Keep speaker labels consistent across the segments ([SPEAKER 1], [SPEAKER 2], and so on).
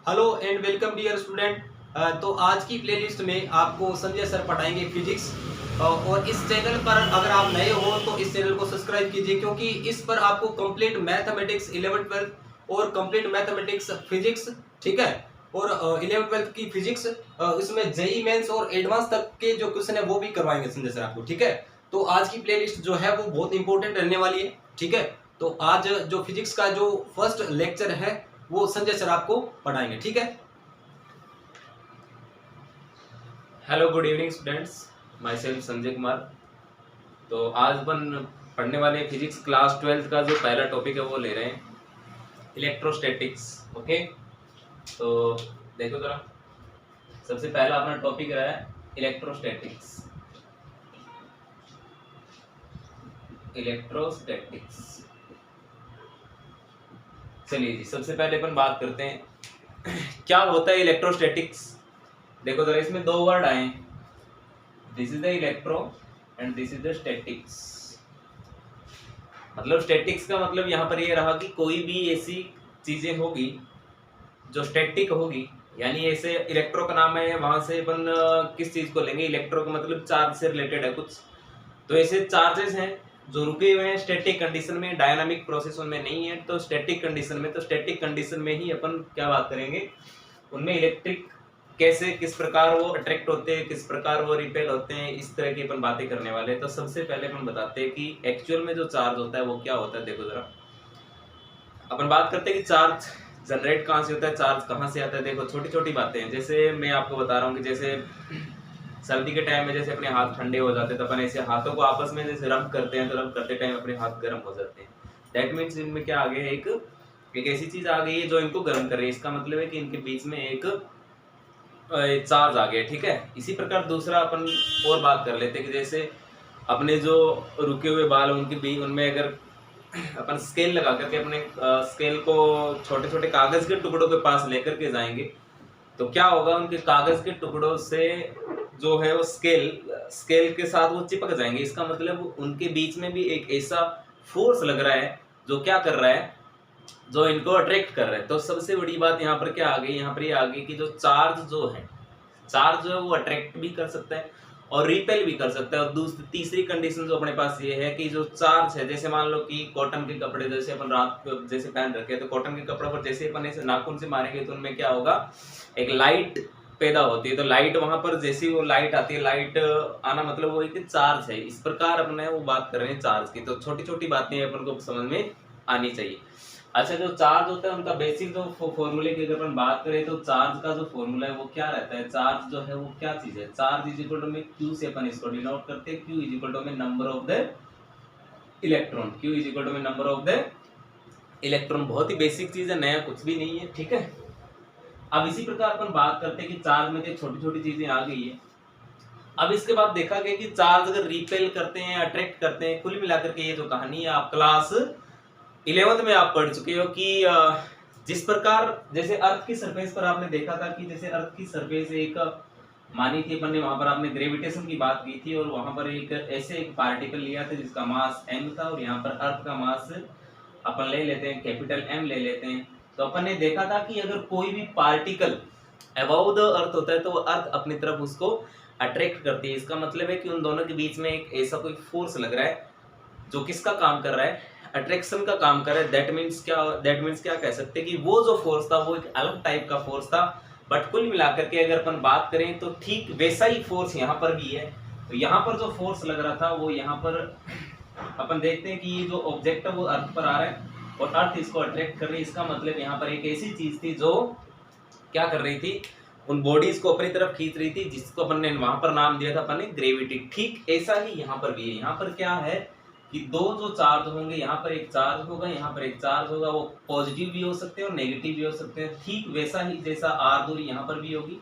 [SPEAKER 1] Hello and welcome dear student. तो आज की प्लेलिस्ट में आपको संजय सर पढ़ाएंगे फिजिक्स। और इस चैनल पर अगर आप नए हो तो इस चैनल को सब्सक्राइब कीजिए, क्योंकि इस पर आपको कंप्लीट मैथमेटिक्स 11th 12th और कंप्लीट मैथमेटिक्स फिजिक्स, ठीक है, और 11th 12th की फिजिक्स, इसमें जेई मेंस और एडवांस तक के जो क्वेश्चन है वो भी करवाएंगे संजय सर आपको, ठीक है। तो आज की प्लेलिस्ट जो है वो बहुत इंपॉर्टेंट रहने वाली है, ठीक है। तो आज जो फिजिक्स का जो फर्स्ट लेक्चर है वो संजय सर आपको पढ़ाएंगे, ठीक है।
[SPEAKER 2] Hello good evening students, my self Sanjay Kumar. तो आज अपन पढ़ने वाले फिजिक्स क्लास 12th का जो पहला टॉपिक है वो ले रहे हैं इलेक्ट्रोस्टैटिक्स। ओके, तो देखो जरा, सबसे पहला अपना टॉपिक रहा है इलेक्ट्रोस्टैटिक्स। इलेक्ट्रोस्टैटिक्स, चलिए जी, सबसे पहले अपन बात करते हैं क्या होता है इलेक्ट्रोस्टैटिक्स। देखो जरा, इसमें दो वर्ड आए, this is the electro and this is the statics. मतलब स्टैटिक्स का मतलब यहाँ पर ये रहा कि कोई भी ऐसी चीजें होगी जो स्टैटिक होगी, यानी ऐसे इलेक्ट्रो का नाम है, वहां से अपन किस चीज को लेंगे, इलेक्ट्रो का मतलब चार्ज से रिलेटेड है कुछ। तो ऐसे चार्जेस हैं जो रुके हुए हैं स्टैटिक कंडीशन में, डायनामिक प्रोसेस उनमें नहीं है, तो स्टैटिक कंडीशन में, तो स्टैटिक कंडीशन में ही अपन क्या बात करेंगे, उनमें इलेक्ट्रिक कैसे, किस प्रकार वो अट्रैक्ट होते हैं, किस प्रकार वो रिपेल होते हैं, इस तरह की अपन बातें करने वाले हैं। तो सबसे पहले अपन बताते हैं कि एक्चुअल में जो चार्ज होता है वो क्या होता है। देखो जरा, अपन बात करते हैं कि चार्ज जनरेट कहाँ से होता है, चार्ज कहाँ से आता है। देखो छोटी छोटी बातें हैं, जैसे मैं आपको बता रहा हूँ कि जैसे सर्दी के टाइम में जैसे अपने हाथ ठंडे हो जाते हैं, तो अपन ऐसे हाथों को आपस में जैसे रब करते हैं, तो रब करते टाइम अपने हाथ गर्म हो जाते हैं। दैट मीन्स इनमें क्या आ गया है, एक ऐसी चीज आ गई है जो इनको गर्म कर रही है। इसका मतलब है कि इनके बीच में एक चार्ज आ गया, ठीक है। इसी प्रकार दूसरा अपन और बात कर लेते हैं कि जैसे अपने जो रुके हुए बाल उनके बीच, उनमें अगर अपन स्केल लगा करके अपने स्केल को छोटे छोटे कागज के टुकड़ों के पास लेकर के जाएंगे, तो क्या होगा, उनके कागज के टुकड़ों से जो है वो स्केल के साथ वो चिपक जाएंगे। इसका मतलब उनके बीच में भी एक ऐसा फोर्स लग रहा है जो क्या कर रहा है, जो इनको अट्रैक्ट कर रहा है। तो सबसे बड़ी बात यहाँ पर क्या आ गई, यहाँ पर ये आ गई कि जो चार्ज जो है, चार्ज जो है वो अट्रैक्ट भी कर सकता है और रिपेल भी कर सकता है। और दूसरी तीसरी कंडीशन जो अपने पास ये है कि जो चार्ज है, जैसे मान लो कि कॉटन के कपड़े जैसे अपन रात को जैसे पहन रखे हैं, तो कॉटन के कपड़े पर जैसे अपन ऐसे नाखून से मारेंगे तो उनमें क्या होगा, एक लाइट पैदा होती है। तो लाइट वहां पर जैसी वो लाइट आती है, लाइट आना मतलब वो एक चार्ज है। इस प्रकार अपने वो बात कर रहे हैं चार्ज की। तो छोटी छोटी बातें अपन को समझ में आनी चाहिए। अच्छा, जो चार्ज होता है उनका बेसिक जो फॉर्मूले की अगर अपन बात करें, तो चार्ज का जो फॉर्मूला है वो क्या रहता है, चार्ज जो है वो क्या चीज है, चार्ज इज इक्वल टू में क्यू से अपन इसको डिनोट करते हैं। क्यू इज इक्वल टू में number of the electron, Q is equal to में नंबर ऑफ द इलेक्ट्रॉन। बहुत ही बेसिक चीज है, नया कुछ भी नहीं है, ठीक है। अब इसी प्रकार अपन बात करते हैं कि चार्ज में छोटी छोटी चीजें आ गई है। अब इसके बाद देखा गया कि चार्ज अगर रिपेल करते हैं, अट्रैक्ट करते हैं, कुल मिलाकर के ये जो कहानी है आप क्लास 11th में आप पढ़ चुके हो कि जिस प्रकार जैसे अर्थ की सरफेस पर आपने देखा था कि जैसे अर्थ की सरफेस एक मानी थी अपन ने, वहां पर आपने ग्रेविटेशन की बात की थी, और वहां पर एक ऐसे एक पार्टिकल लिया था जिसका मास m था, और यहाँ पर अर्थ का मास अपन ले लेते हैं कैपिटल M ले लेते हैं। तो अपन ने देखा था कि अगर कोई भी पार्टिकल अबाउ द अर्थ होता है तो वो अर्थ अपनी तरफ उसको अट्रैक्ट करती है। इसका मतलब है कि उन दोनों के बीच में एक ऐसा कोई फोर्स लग रहा है जो किसका काम कर रहा है, अट्रैक्शन का काम कर रहा है। दैट मीन्स क्या कह सकते हैं कि वो जो फोर्स था वो एक अलग टाइप का फोर्स था, बट कुल मिलाकर के अगर अपन बात करें तो ठीक वैसा ही फोर्स यहाँ पर भी है। तो यहाँ पर जो फोर्स लग रहा था वो यहाँ पर अपन देखते हैं कि ये जो ऑब्जेक्ट है वो अर्थ पर आ रहा है और अर्थ इसको अट्रैक्ट कर रही है। इसका मतलब यहाँ पर एक ऐसी चीज थी जो क्या कर रही थी, उन बॉडीज को अपनी तरफ खींच रही थी, जिसको अपन ने वहां पर नाम दिया था अपन ने ग्रेविटी। ठीक ऐसा ही यहाँ पर भी है। यहाँ पर क्या है कि दो जो चार्ज होंगे, यहाँ पर एक चार्ज होगा, यहाँ पर एक चार्ज होगा, वो पॉजिटिव भी हो सकते हैं और नेगेटिव भी हो सकते हैं। ठीक वैसा ही जैसा आर दूरी यहाँ पर भी होगी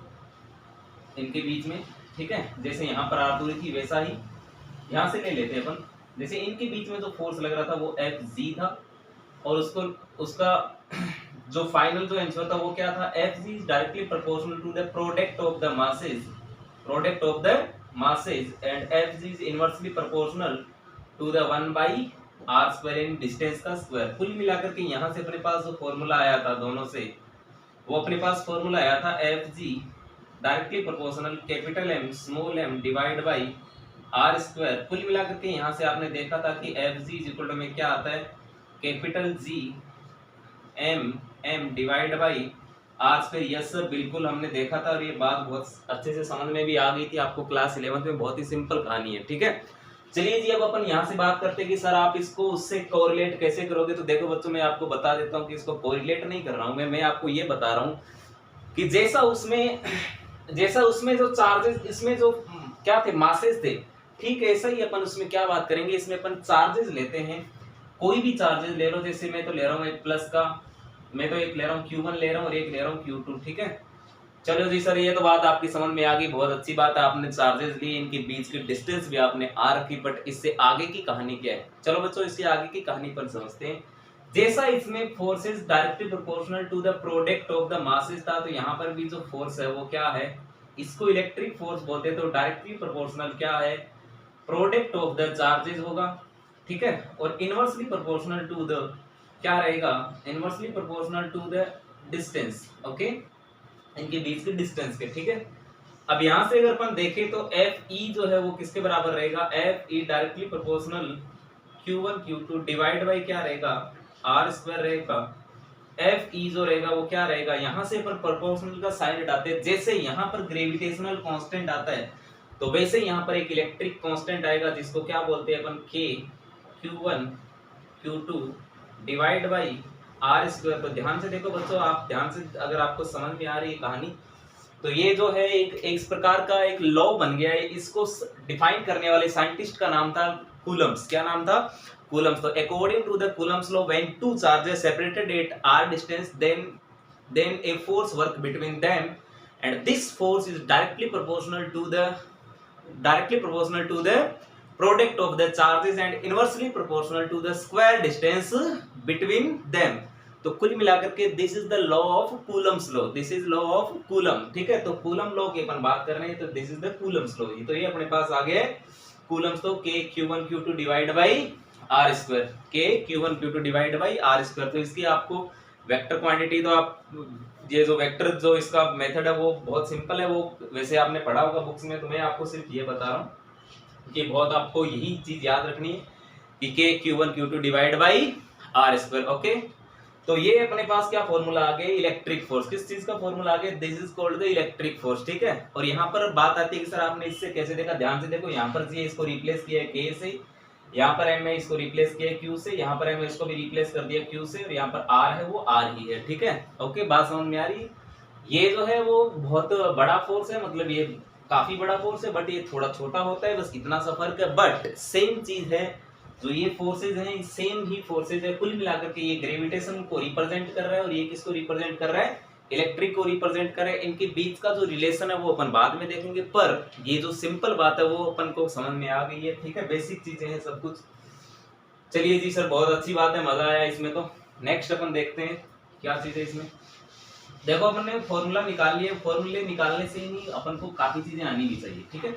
[SPEAKER 2] इनके बीच में, ठीक है। जैसे यहाँ पर आर दूरी थी वैसा ही यहाँ से ले लेते हैं अपन। जैसे इनके बीच में जो फोर्स लग रहा था वो एफ जी था, और उसका जो फाइनल जो आंसर था वो क्या था, F G is directly proportional to the product of the masses and F G is inversely proportional to the 1/r² इन डिस्टेंस का स्क्वायर। कुल मिलाकर के यहाँ से अपने पास जो फॉर्मूला आया था दोनों से, वो अपने पास फॉर्मूला आया था F G directly proportional capital M small m divide by R square. कुल मिलाकर के यहाँ से आपने देखा था कि F G is equal to में क्या आता है, capital G M M divide by R square. Yes sir, बिल्कुल हमने देखा था और ये बात बहुत अच्छे से समझ में भी आ गई थी आपको क्लास 11th में। बहुत ही सिंपल कहानी है, ठीक है। चलिए जी, अब अपन यहाँ से बात करते हैं कि सर आप इसको उससे कोरिलेट कैसे करोगे। तो देखो बच्चों, मैं आपको बता देता हूँ कि इसको कोरिलेट नहीं कर रहा हूँ मैं आपको ये बता रहा हूँ कि जैसा उसमें जो चार्जेस, इसमें जो क्या थे, मासेस थे, ठीक है, ऐसा ही अपन उसमें क्या बात करेंगे, इसमें अपन चार्जेस लेते हैं। कोई भी चार्जेस ले लो, जैसे मैं तो ले रहा हूँ एक प्लस का, मैं तो एक ले रहा हूँ Q1 ले रहा हूँ और एक ले रहा हूँ Q2, ठीक है। चलो जी सर, ये तो बात आपकी समझ में आ गई, बहुत अच्छी बात है। आपने चार्जेस लिए, इनके बीच की डिस्टेंस भी आपने आर रखी, बट इससे आगे की कहानी क्या है। चलो बच्चों, इससे आगे की कहानी पर समझते हैं। जैसा इसमें forces directly proportional to the product of the masses था, तो यहाँ पर भी जो फोर्स है वो क्या है, इसको इलेक्ट्रिक फोर्स बोलते हैं। तो डायरेक्टली प्रोपोर्शनल क्या है, प्रोडक्ट ऑफ द चार्जेस होगा, ठीक है। और इनवर्सली प्रोपोर्शनल टू द क्या रहेगा, inversely proportional to the distance, okay, इनके बीच के डिस्टेंस के, ठीक है। अब यहां से अगर अपन देखें तो एफ ई जो है वो किसके बराबर रहेगा, F E directly proportional Q1 Q2 divide by क्या रहेगा, आर स्क्वायर रहेगा। एफ ई जो रहेगा वो क्या रहेगा, यहां से अपन प्रोपोर्शनल का साइन हटाते हैं। जैसे यहां पर ग्रेविटेशनल कांस्टेंट आता है, तो वैसे यहां पर एक इलेक्ट्रिक कांस्टेंट आएगा, जिसको क्या बोलते हैं अपन, के Q1 Q2 divide by R square. तो ध्यान से देखो बच्चों, आप ध्यान से, अगर आपको समझ में आ रही है कहानी, तो ये जो है एक प्रकार का एक लॉ बन गया है। इसको डिफाइन करने वाले साइंटिस्ट का नाम था कूलम्स। क्या नाम था, कूलम्स। तो according to the Coulomb's law, when two charges separated at r distance, then a force work between them, and this force is directly proportional to the product of the charges and inversely proportional to the square distance between them। तो कुल मिलाकर के this is the law of Coulomb's law, this is law of coulomb, ठीक है। तो coulomb law की अपन बात कर रहे हैं, तो this is the Coulomb's law. तो ये अपने पास आ गए कूलम्स लॉ, के Q1 Q2 divide by R square, के Q1 Q2 divide by R square. तो इसकी आपको वेक्टर क्वांटिटी, तो आप ये जो वेक्टर जो इसका मेथड है वो बहुत सिंपल है, वो वैसे आपने पढ़ा होगा बुक्स में। तो मैं आपको सिर्फ ये बता रहा हूँ कि बहुत आपको यही चीज याद रखनी है कि के Q1 Q2 divide by R square, okay. तो ये अपने पास क्या फॉर्मूला आ गया, इलेक्ट्रिक फोर्स। किस चीज का फॉर्मूला आ गया, this is called the electric force, ठीक है। और यहाँ पर बात आती है कि सर आपने इससे कैसे देखा, ध्यान से देखो, यहाँ पर जी इसको रिप्लेस किया है के से, यहाँ पर एम है इसको रिप्लेस किया है क्यू से, यहाँ पर एम है इसको भी रिप्लेस कर दिया क्यू से, और यहाँ पर आर है वो आर ही है, ठीक है, ओके। बात समझ में आ रही है। ये जो है वो बहुत बड़ा फोर्स है, मतलब ये काफी बड़ा फोर्स है, बट ये थोड़ा छोटा होता है, बस इतना सा फर्क है, बट सेम चीज है। जो ये फोर्सेज हैं, सेम ही फोर्सेज है। कुल मिलाकर के ये ग्रेविटेशन को रिप्रेजेंट कर रहा है और ये किसको रिप्रेजेंट कर रहा है, इलेक्ट्रिक को रिप्रेजेंट कर रहा है। इनके बीच का जो रिलेशन है वो अपन बाद में देखेंगे, पर ये जो सिंपल बात है वो अपन को समझ में आ गई है, ठीक है। बेसिक चीजें हैं सब कुछ। चलिए जी सर, बहुत अच्छी बात है, मजा आया इसमें। तो नेक्स्ट अपन देखते हैं क्या चीज है इसमें। देखो अपन ने फॉर्मूला निकाल लिया, फॉर्मूले निकालने से ही नहीं, अपन को काफी चीजें आनी भी चाहिए, ठीक है।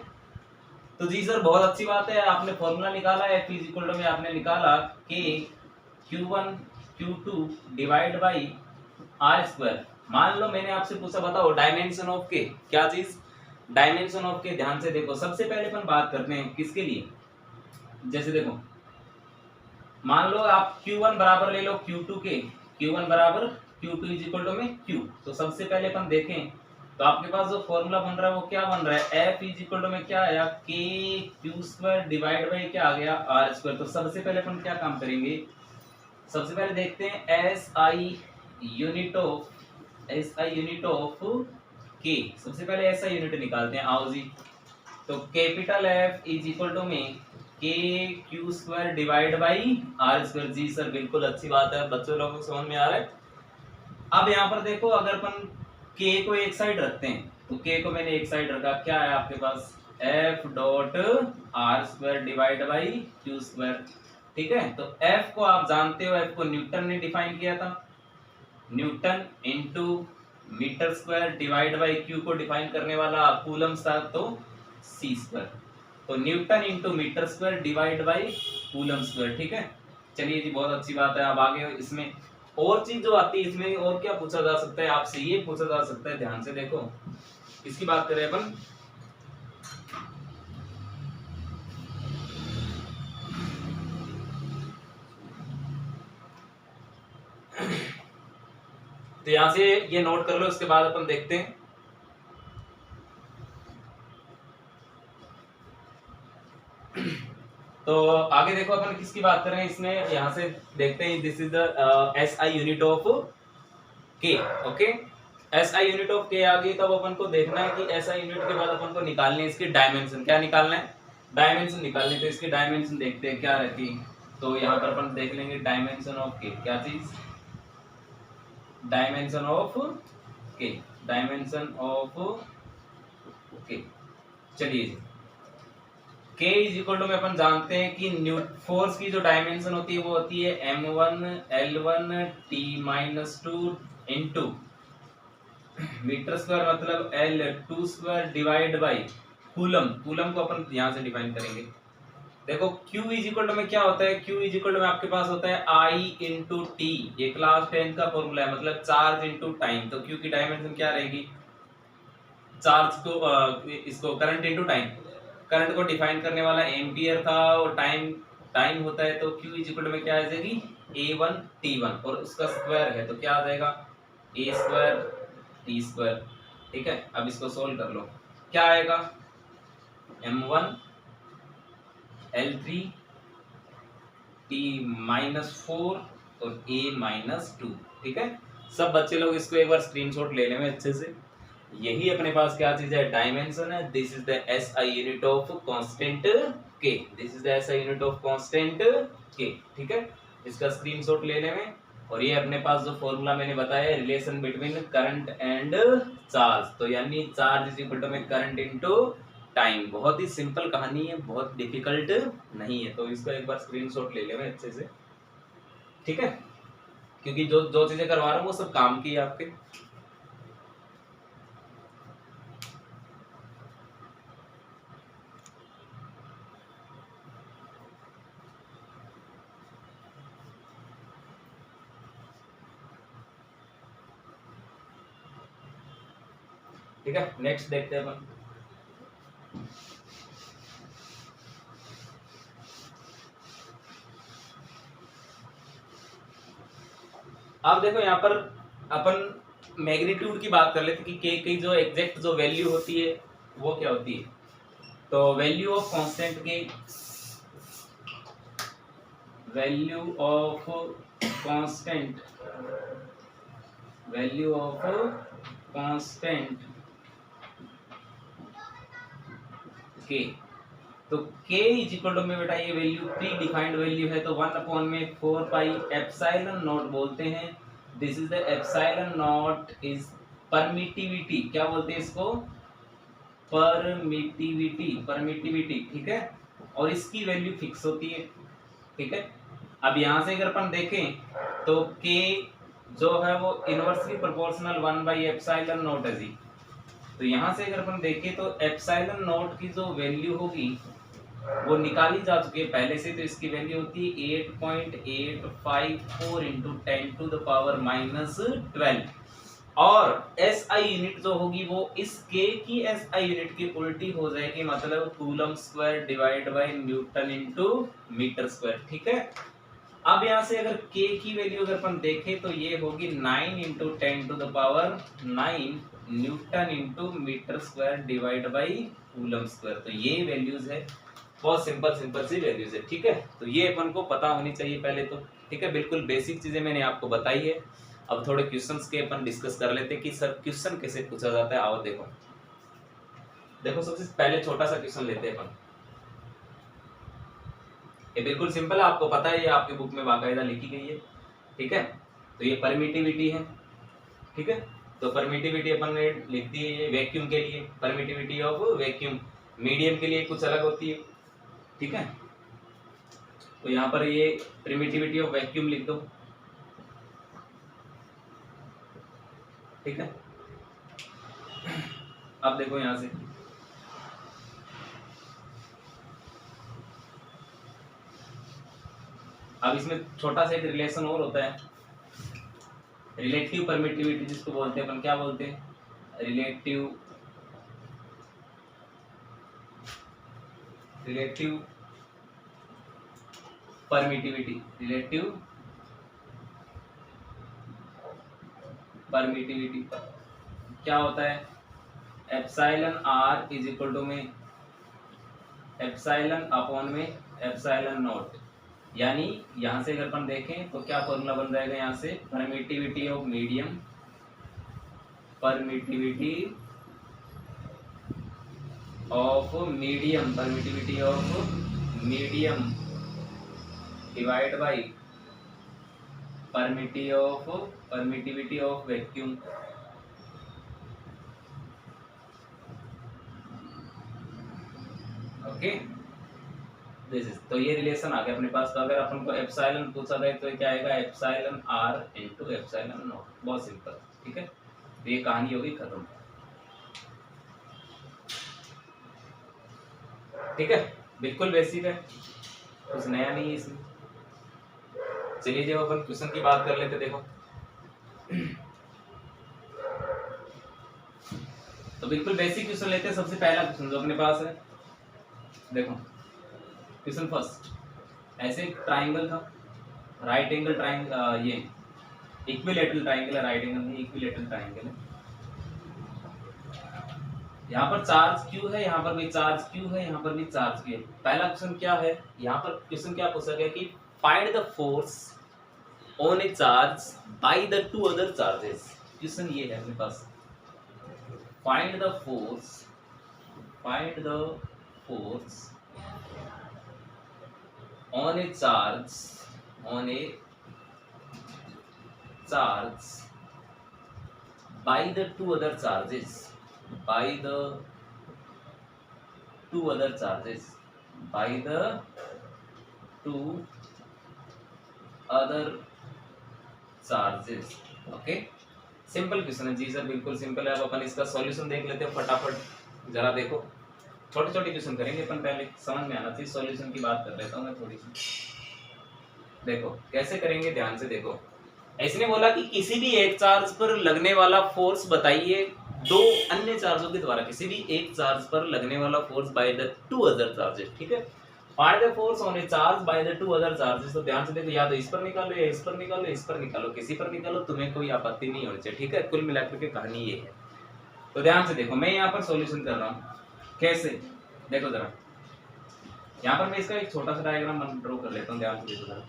[SPEAKER 2] तो जी सर, बहुत अच्छी बात है, आपने फॉर्मूला निकाला है, F इक्वल टू में आपने निकाला के Q1 Q2 divide by R square. मान लो मैंने आपसे पूछा, बताओ डायमेंशन ऑफ के, क्या चीज, डायमेंशन ऑफ के। ध्यान से देखो, सबसे पहले अपन बात करते हैं किसके लिए, जैसे देखो मान लो आप Q1 बराबर ले लो Q2 के, Q1 बराबर Q2 इज इक्वल टू में Q। तो सबसे पहले अपन देखें तो आपके पास जो फॉर्मूला बन रहा है वो क्या बन रहा है, F इज इक्वल टू में क्या आया, के क्यू स्क्वायर डिवाइड बाई क्या आ गया, आर स्क्वायर। तो सबसे पहले अपन क्या काम करेंगे, सबसे पहले देखते हैं SI यूनिट ऑफ के। सबसे पहले SI यूनिट निकालते हैं, आओ जी। तो capital F is equal to में K Q square divide by R square. जी सर, बिल्कुल अच्छी बात है, बच्चों लोगों को समझ में आ रहा है। अब यहाँ पर देखो, अगर अपन के को एक साइड रखते हैं, तो के को मैंने एक साइड रखा, क्या है आपके पास, F dot r square divide by q square, ठीक है। तो एफ को आप जानते हो, एफ को न्यूटन ने डिफाइन किया था, newton into metre square divide by Q को डिफाइन करने वाला कूलम्स था, तो सी स्क्वायर। तो newton into metre square divide by coulomb square, ठीक है। चलिए जी, बहुत अच्छी बात है। अब आगे इसमें और चीज जो आती है इसमें, और क्या पूछा जा सकता है आपसे, ये पूछा जा सकता है, ध्यान से देखो, किसकी बात करें अपन, तो यहां से ये नोट कर लो, उसके बाद अपन देखते हैं। तो आगे देखो अपन किसकी बात कर रहे हैं इसमें, यहां से देखते हैं, this is the SI unit of के। ओके, एसआई यूनिट ऑफ के आ गई, तब अपन को देखना है कि एसआई यूनिट के बाद अपन को निकालने है इसकी डायमेंशन। क्या निकालना है, डायमेंशन निकालनी। तो इसकी डायमेंशन देखते हैं क्या रहती है। तो यहाँ पर अपन देख लेंगे डायमेंशन ऑफ के, क्या चीज, डायमेंशन ऑफ के, डायमेंशन ऑफ के। चलिए जी, K इज इक्वल टू में अपन जानते हैं कि फोर्स की जो डायमेंशन होती है वो होती है m1 L1 T-2 into metre square मतलब L2 square divide by coulomb. Coulomb को अपन यहां से डिफाइन करेंगे। देखो Q इज इक्वल टू में क्या होता है, Q इज इक्वल टू में आपके पास होता है I इंटू टी, ये क्लास 10 का फॉर्मूला है, मतलब चार्ज इंटू टाइम। तो Q की डायमेंशन क्या रहेगी, चार्ज को इसको करंट इंटू टाइम, करंट को डिफाइन करने वाला एम्पियर था और टाइम होता है, तो Q इज इक्वल में क्या आ जाएगी A1 T1 और उसका स्क्वायर है तो क्या आ जाएगा A स्क्वायर T स्क्वायर। ठीक है, अब इसको सोल्व कर लो, क्या आएगा M1 L3 T-4 और A-2। ठीक है, सब बच्चे लोग इसको एक बार स्क्रीनशॉट ले लें अच्छे से। यही अपने पास क्या चीज है, डायमेंशन है। This is the SI unit of constant k, this is the SI unit of constant k. ठीक है, इसका स्क्रीनशॉट ले लें में। और ये अपने पास जो फॉर्मूला मैंने बताया है, relation between current and charge, तो यानी चार्ज इज इक्वल टू में करंट इनटू टाइम। बहुत ही सिंपल कहानी है, बहुत डिफिकल्ट नहीं है, तो इसका एक बार स्क्रीनशॉट ले लें अच्छे से। ठीक है, क्योंकि जो जो चीजें करवा रहा हूँ वो सब काम की है आपके। ठीक है, नेक्स्ट देखते हैं अपन। अब देखो यहाँ पर अपन मैग्नीट्यूड की बात कर लेते कि के की जो एग्जैक्ट जो वैल्यू होती है वो क्या होती है। तो वैल्यू ऑफ कांस्टेंट के, value of constant, value of constant के, तो k इज इक्वल टू में बेटा ये वैल्यू प्री डिफाइंड वैल्यू है, तो 1/4 पाई एप्सिलॉन नॉट बोलते हैं। This is the epsilon not is permittivity, क्या बोलते हैं इसको, परमिटिविटी, परमिटिविटी। ठीक है, और इसकी वैल्यू फिक्स होती है। ठीक है, अब यहां से अगर अपन देखें तो k जो है वो इनवर्सली प्रोपोर्शनल 1/एप्सिलॉन नॉट है जी। तो यहां से अगर अपन देखें तो एप्सिलॉन नॉट की जो वैल्यू होगी वो निकाली जा चुकी है पहले से, तो इसकी वैल्यू होती है 8.854 इंटू 10⁻⁻12। और SI यूनिट जो होगी वो इस K की SI यूनिट की उल्टी हो जाएगी, मतलब coulomb square divide by newton into metre square. ठीक है, अब यहाँ से अगर K की वैल्यू अगर अपन देखें तो ये होगी 9 into 10⁹ newton into metre square divide by coulomb square. तो ये वैल्यूज है, बहुत सिंपल सिंपल सी वैल्यूज है। ठीक है, तो ये अपन को पता होनी चाहिए पहले तो। ठीक है, बिल्कुल बेसिक चीजें मैंने आपको बताई है। अब थोड़े क्वेश्चंस के अपन डिस्कस कर लेते हैं कि सर क्वेश्चन कैसे पूछा जाता है। आओ देखो, देखो सबसे पहले छोटा सा क्वेश्चन लेते हैं अपन। ये बिल्कुल सिंपल है, आपको पता है, ये आपकी बुक में बाकायदा लिखी गई है। ठीक है, तो ये परमिटिविटी है। ठीक है, तो परमिटिविटी अपन ने लिख दी है वैक्यूम के लिए, परमिटिविटी ऑफ वैक्यूम। मीडियम के लिए कुछ अलग होती है। ठीक है, तो यहाँ पर ये परमिटिविटी ऑफ वैक्यूम लिख दो। ठीक है, अब देखो यहां से अब इसमें छोटा सा एक रिलेशन और होता है रिलेटिव परमिटिविटी जिसको बोलते हैं अपन, क्या बोलते हैं, रिलेटिव परमिटिविटी, रिलेटिव परमिटिविटी क्या होता है, epsilon R is equal to में एप्सिलॉन अपॉन में एप्सिलॉन नॉट, यानी यहां से अगर अपन देखें तो क्या फॉर्मूला बन जाएगा यहां से, permittivity of medium, permittivity of medium divide by permittivity of vacuum. Okay, this is, तो ये रिलेशन आ गया अपने पास। तो अगर अपन को एप्सिलॉन पूछा जाए तो क्या आएगा, epsilon R into epsilon naught, बहुत सिंपल, ठीक है। तो ये कहानी होगी खत्म, ठीक है, बिल्कुल बेसिक है, कुछ नया नहीं है इसमें। चलिए जब अपन क्वेश्चन की बात कर लेते, देखो तो बिल्कुल बेसिक क्वेश्चन लेते हैं। सबसे पहला क्वेश्चन जो अपने पास है, देखो क्वेश्चन फर्स्ट, ऐसे एक ट्राइंगल था, राइट एंगल ट्राइंगल, ये इक्विलैटरल ट्राइंगल है, राइट एंगल नहीं, इक्विलैटरल ट्राइंगल है। यहाँ पर चार्ज Q है, यहाँ पर भी चार्ज Q है, यहाँ पर भी चार्ज Q है। पहला क्वेश्चन क्या है, यहाँ पर क्वेश्चन क्या पूछा गया कि find the force on a charge by the two other charges. Question ये है अपने पास, find the force on a charge by the two other charges, okay. Simple question है जी सर, बिल्कुल सिंपल है। अब अपन इसका सॉल्यूशन देख लेते हैं फटाफट, जरा देखो, छोटे छोटे क्वेश्चन करेंगे अपन, पहले समझ में आना चाहिए। सॉल्यूशन की बात कर लेता हूँ मैं थोड़ी सी, देखो कैसे करेंगे, ध्यान से देखो। इसने बोला कि किसी भी एक चार्ज पर लगने वाला फोर्स बताइए दो अन्य चार्जों के द्वारा, किसी भी एक चार्ज पर लगने वाला force by the two other charges, ठीक है। Find the force on a charge by the two other charges. तो ध्यान से देखो, या तो इस पर निकालो, या इस पर निकालो, इस पर निकालो, किसी पर निकालो, तुम्हें कोई आपत्ति नहीं होनी चाहिए, ठीक है। कुल मिलाकर के कहानी ये है। तो ध्यान से देखो, मैं यहाँ पर सॉल्यूशन कर रहा हूँ, कैसे, देखो जरा, यहाँ पर मैं इसका एक छोटा सा डायग्राम ड्रॉ कर लेता हूँ, ध्यान से देखो जरा।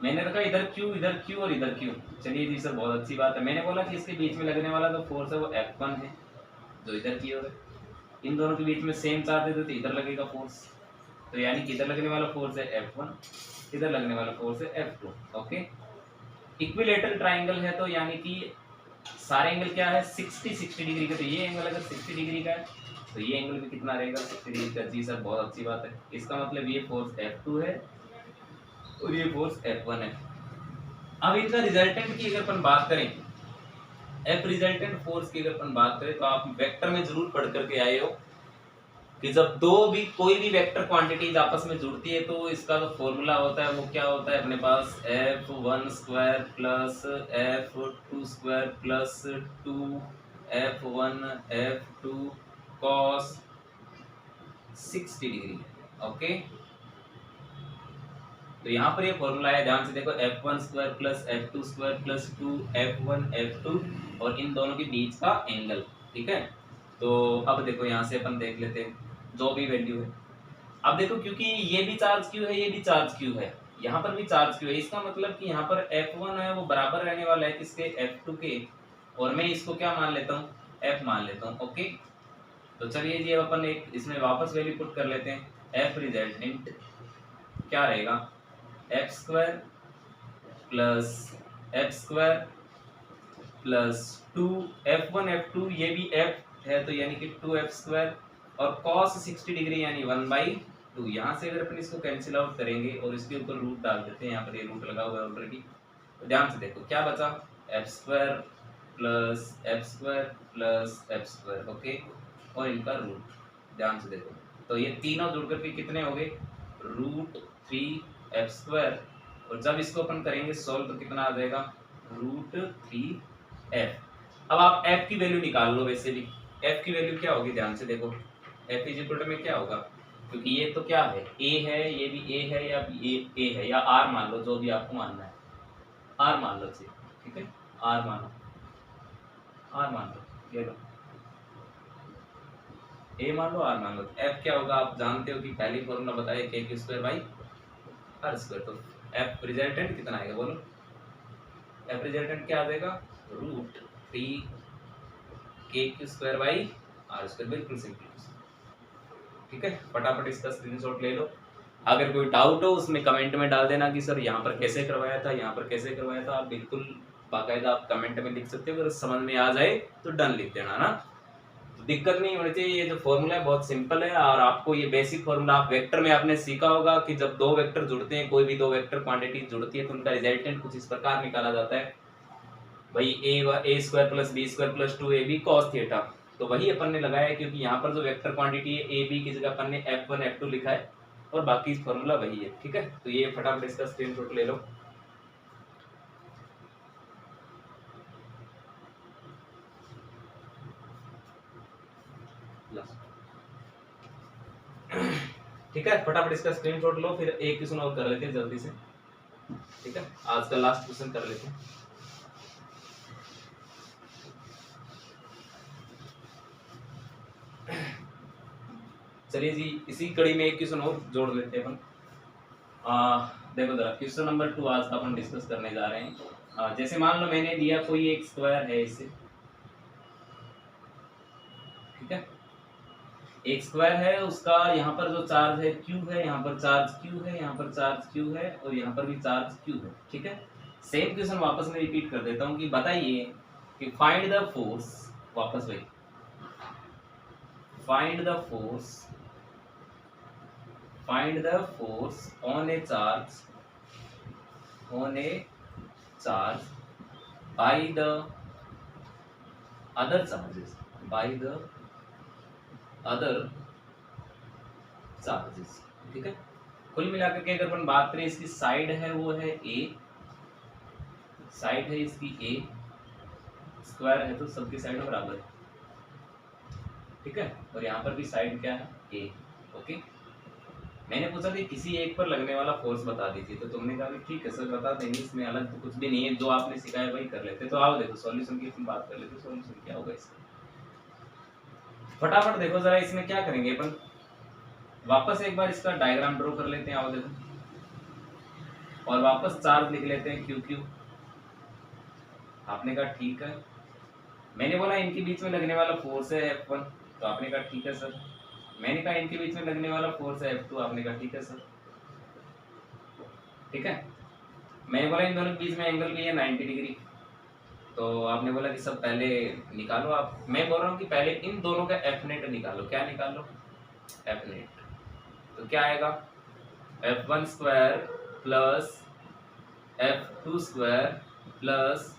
[SPEAKER 2] मैंने रखा इधर Q और इधर Q। चलिए जी सर, बहुत अच्छी बात है। मैंने बोला कि इसके बीच में लगने वाला जो फोर्स है वो F1 है, जो इधर की ओर है। इन दोनों के बीच में सेम चार्ज है तो इधर लगेगा फोर्स, तो यानी कि इधर लगने वाला फोर्स है F1, इधर लगने वाला फोर्स है F2। ओके, इक्विलैटरल ट्राइंगल है तो यानी कि सारे एंगल क्या है, 60 डिग्री का। तो ये एंगल अगर 60 डिग्री का है तो ये एंगल भी कितना रहेगा, 60 डिग्री का। जी सर, बहुत अच्छी बात है। इसका मतलब ये फोर्स F2 है और ये फोर्स F1 है। अब इनका रिजल्टेंट की अगर अपन बात करें, F रिजल्टेंट फोर्स की अगर अपन बात करें, तो आप वेक्टर में जरूर पढ़ करके आए हो कि जब कोई भी वेक्टर क्वांटिटीज आपस में जुड़ती है तो इसका जो फॉर्मूला होता है वो क्या होता है अपने पास, F1 square plus F2 square plus 2F1 F2 cos 60 degree. Okay, तो यहाँ पर ये फॉर्मूला है, ध्यान से देखो, F1 square plus F2 square plus 2F1 F2 और इन दोनों के बीच का एंगल, ठीक है। तो अब देखो यहाँ से अपन देख लेते हैं जो भी वैल्यू है। अब देखो, क्योंकि ये भी चार्ज Q है, ये भी चार्ज Q है, यहाँ पर भी चार्ज Q है, इसका मतलब कि यहाँ पर F1 है वो बराबर रहने वाला है किसके, F2 के, और मैं इसको क्या मान लेता हूँ, F मान लेता हूँ। ओके, तो चलिए जी अब अपन एक इसमें वापस वैल्यू पुट कर लेते हैं। F रिजल्टेंट क्या रहेगा, F square plus 2F1 F2, ये भी F है तो यानी कि 2F स्क्वायर, और cos 60 डिग्री यानी 1/2। यहाँ से अगर अपन इसको कैंसिल आउट करेंगे और इसके ऊपर रूट डाल देते हैं, यहाँ पर ये रूट लगा हुआ है ऑलरेडी, तो ध्यान से देखो क्या बचा, F square plus F square. Okay, और इनका रूट, ध्यान से देखो, तो ये तीनों जुड़ करके कितने हो गए, √3F स्क्वायर। और जब इसको अपन करेंगे सॉल्व तो कितना आ जाएगा, √3f। अब आप f की वैल्यू निकाल लो। वैसे भी f की वैल्यू क्या होगी, ध्यान से देखो। f इज इक्वल टू में क्या होगा, क्योंकि ये तो क्या है, a है, ये भी a है, या ये a है, या r मान लो, जो भी आपको मानना है, r मान लो जी, ठीक है, r मान लो, ये लो, a मान लो, r मान लो। f क्या होगा, आप जानते हो कि पहली फॉर्मूला बताया k² बाई r स्क्वायर। तो f रिजल्टेंट कितना आएगा बोलो, f रिजल्टेंट क्या आ जाएगा, √3 k² बाई r स्क्वायर। बिल्कुल सिंपल, ठीक है। फटाफट इसका स्क्रीनशॉट ले लो। अगर कोई डाउट हो उसमें कमेंट में डाल देना कि सर यहाँ पर कैसे करवाया था, यहाँ पर कैसे करवाया था। आप बिल्कुल बाकायदा आप कमेंट में लिख सकते हो। अगर समझ में आ जाए तो डन लिख देना ना, तो दिक्कत नहीं होनी चाहिए। ये जो फॉर्मूला है बहुत सिंपल है, और आपको ये बेसिक फॉर्मूला आप वेक्टर में आपने सीखा होगा कि जब दो वेक्टर जुड़ते हैं, कोई भी दो वेक्टर क्वांटिटी जुड़ती है, तो उनका रिजल्टेंट कुछ इस प्रकार निकाला जाता है भाई, a² plus b² plus 2ab cos theta. तो वही अपन ने लगाया है, क्योंकि यहाँ पर जो वेक्टर क्वांटिटी है a b की जगह अपन ने f1 f2 लिखा है, और बाकी फॉर्मूला वही है, ठीक है। तो ये फटाफट इसका स्क्रीनशॉट ले लो। ठीक है, फटाफट इसका स्क्रीनशॉट लो, फिर एक क्वेश्चन और कर लेते हैं जल्दी से, ठीक है। आज का लास्ट क्वेश्चन कर लेते हैं। चलिए जी, इसी कड़ी में एक क्वेश्चन और जोड़ लेते हैं अपन। देखो जरा, क्वेश्चन नंबर 2 आज का अपन डिस्कस करने जा रहे हैं। जैसे मान लो मैंने दिया कोई एक स्क्वायर है इससे, ठीक है, एक स्क्वायर है, उसका यहाँ पर जो चार्ज है q है, यहाँ पर चार्ज q है, यहाँ पर चार्ज q है, और यहाँ पर भी चार्ज q है, ठीक है। सेम क्वेश्चन वापस में रिपीट कर देता हूँ कि बताइए कि फाइंड द फोर्स, वापस वही, find the force on a charge by the other charges, ठीक है। कुल मिलाकर के अगर अपन बात करें, इसकी साइड है वो है a, साइड है इसकी a, स्क्वायर है तो सबकी साइड बराबर है, ठीक है। और यहाँ पर भी साइड क्या है a, ओके। मैंने पूछा कि किसी एक पर लगने वाला फोर्स बता दीजिए, तो तुमने कहा कि ठीक है सर बता देंगे, इसमें अलग तो कुछ भी नहीं है, जो आपने सिखाया वही कर लेते। तो आओ देखो सॉल्यूशन की अपन बात कर लेते, सॉल्यूशन क्या होगा इसका। फटाफट देखो जरा, इसमें क्या करेंगे अपन, वापस एक बार इसका डायग्राम ड्रॉ कर लेते हैं, आओ देखो, और वापस चार्ज लिख लेते हैं क्यू क्यू। आपने कहा ठीक है, मैंने बोला इनके बीच में लगने वाला फोर्स है F1, तो आपने कहा ठीक है सर। मैंने कहा इनके बीच में लगने वाला फोर्स है F2, आपने कहा ठीक है सर, ठीक है। मैंने बोला इन दोनों के बीच में एंगल भी है 90 डिग्री, तो आपने बोला कि सब पहले निकालो आप। मैं बोल रहा हूँ कि पहले इन दोनों का एफ नेट निकालो। क्या निकालो, एफ नेट। तो क्या आएगा, F1 square plus F2 square plus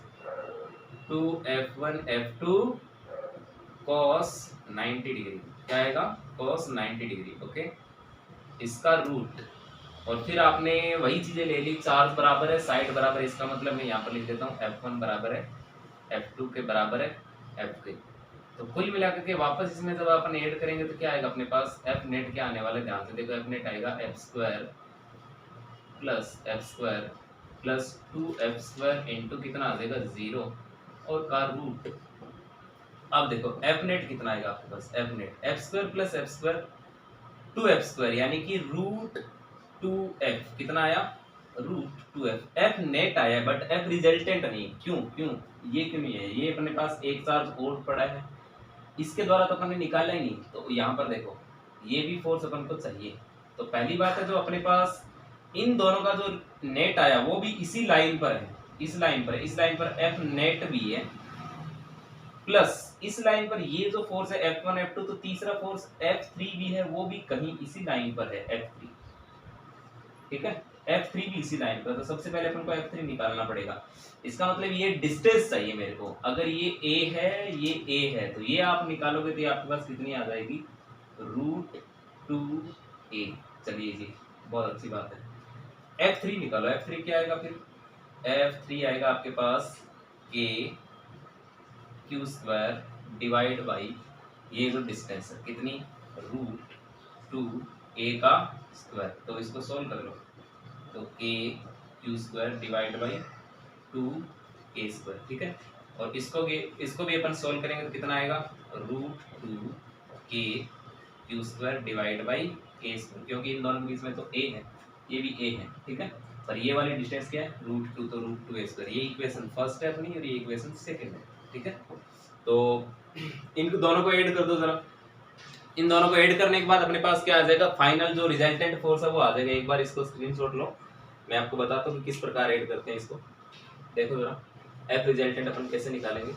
[SPEAKER 2] 2F1 F2 cos 90 degree. क्या आएगा, cos 90 डिग्री, ओके। इसका रूट, और फिर आपने वही चीजें ले ली, चार्ज बराबर है, साइड बराबर है, इसका मतलब मैं यहाँ पर लिख देता हूँ F1 बराबर है F2 के बराबर है F के। तो कुल मिलाकर के वापस इसमें जब अपन ऐड करेंगे तो क्या आएगा अपने पास, F नेट क्या आने वाला है, ध्यान से देखो, F नेट आएगा F square plus 2F square into कितना आ जाएगा 0, और का रूट। अब देखो F नेट कितना आएगा आपके पास, F net F square plus F square 2F square, यानी कि रूट 2F कितना आया, रूट 2F। F नेट आया बट F रिजल्टेंट नहीं, क्यों ये क्यों नहीं है, ये अपने पास एक चार्ज और पड़ा है, इसके द्वारा तो अपन ने निकाला ही नहीं। तो यहाँ पर देखो ये भी फोर्स अपन को चाहिए। तो पहली बात है जो अपने पास इन दोनों का जो नेट आया वो भी इसी लाइन पर है, इस लाइन पर F नेट भी है, प्लस इस लाइन पर ये जो फोर्स है F1 F2, तो तीसरा फोर्स F3 भी है, वो भी कहीं इसी लाइन पर है, F3, ठीक है। F3 भी इसी लाइन पर, तो सबसे पहले अपन को F3 निकालना पड़ेगा। इसका मतलब ये डिस्टेंस चाहिए मेरे को। अगर ये A है, ये A है, तो ये आप निकालोगे तो ये आपके पास कितनी आ जाएगी, √2a। चलिए जी, बहुत अच्छी बात है। F3 निकालो, F3 क्या आएगा फिर, F3 आएगा आपके पास k q square divide by ये जो डिस्टेंस है कितनी, √2 a का स्क्वायर। तो इसको सोल्व कर लो, तो k q square divide by 2a square, ठीक है। और इसको भी अपन सोल्व करेंगे तो कितना आएगा, √2 k q square divide by a square, क्योंकि इन दोनों के बीच में तो a है, ये भी a है, ठीक है। पर ये वाली डिस्टेंस क्या है, √2, तो √2a स्क्वायर। ये इक्वेशन फर्स्ट है अपनी और ये इक्वेशन सेकंड है, ठीक है। तो इन दोनों को ऐड कर दो जरा। इन दोनों को ऐड करने के बाद अपने पास क्या आ जाएगा, फाइनल जो रिजल्टेंट फोर्स है वो आ जाएगा। एक बार इसको स्क्रीनशॉट लो, मैं आपको बताता हूँ कि किस प्रकार ऐड करते हैं इसको। देखो जरा एफ रिजल्टेंट अपन कैसे निकालेंगे,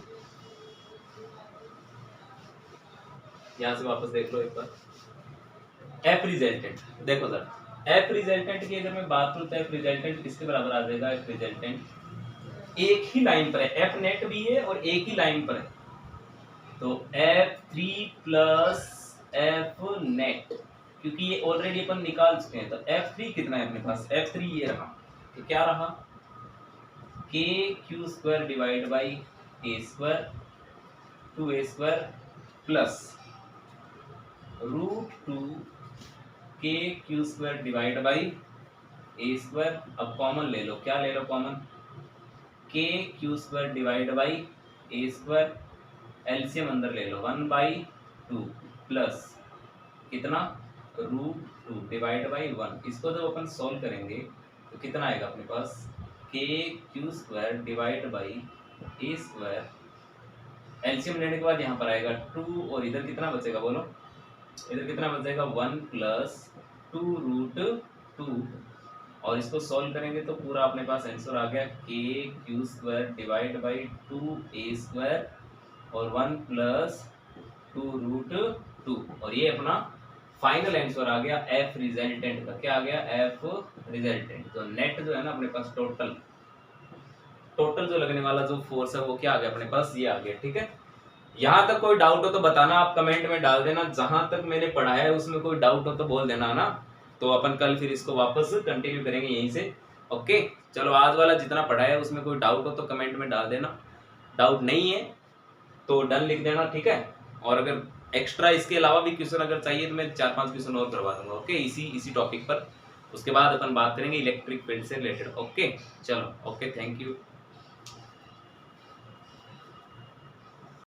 [SPEAKER 2] यहाँ से वापस देख लो एक बार। एफ रिजल्टेंट देखो जरा, एफ रिजल्टेंट की अगर मैं बात करूँ तो एफ रिजल्टेंट किसके बराबर आ जाएगा, एफ रिजल्टेंट एक ही लाइन पर है, एफ नेट भी है और एक ही लाइन पर है, तो F3 प्लस एफ नेट, क्योंकि ये ऑलरेडी अपन निकाल चुके हैं। तो F3 कितना है अपने पास, F3 ये रहा, तो क्या रहा, k q square divide by a square 2a square plus √2 k q square divide by a square. अब कॉमन ले लो, क्या ले लो common, k q square divide by a square, LCM अंदर ले लो 1/2 प्लस कितना, √2 डिवाइड बाई 1। इसको जब अपन सॉल्व करेंगे तो कितना आएगा अपने पास, k q square divide by a square, LCM लेने के बाद यहाँ पर आएगा 2 और इधर कितना बचेगा बोलो, इधर कितना बचेगा 1 प्लस 2√2, और इसको सॉल्व करेंगे तो पूरा अपने पास आंसर आ गया k q square divide by 2a square और 1 प्लस 2√2, और ये अपना फाइनल आंसर आ गया एफ रिजल्टेंट का। क्या आ गया, एफ रिजल्टेंट। तो नेट जो है ना अपने पास टोटल जो लगने वाला जो फोर्स है वो क्या आ गया अपने पास, ये आ गया, ठीक है। यहाँ तक कोई डाउट हो तो बताना, आप कमेंट में डाल देना। जहां तक मैंने पढ़ाया है उसमें कोई डाउट हो तो बोल देना ना, तो अपन कल फिर इसको वापस कंटिन्यू करेंगे यहीं से। ओके चलो, आज वाला जितना पढ़ाया है उसमें कोई डाउट हो तो कमेंट में डाल देना, डाउट नहीं है तो डन लिख देना, ठीक है। और अगर एक्स्ट्रा इसके अलावा भी क्वेश्चन अगर चाहिए तो मैं 4-5 क्वेश्चन और करवा दूंगा, ओके, इसी टॉपिक पर। उसके बाद अपन बात करेंगे इलेक्ट्रिक फील्ड से रिलेटेड। ओके चलो, ओके, थैंक यू।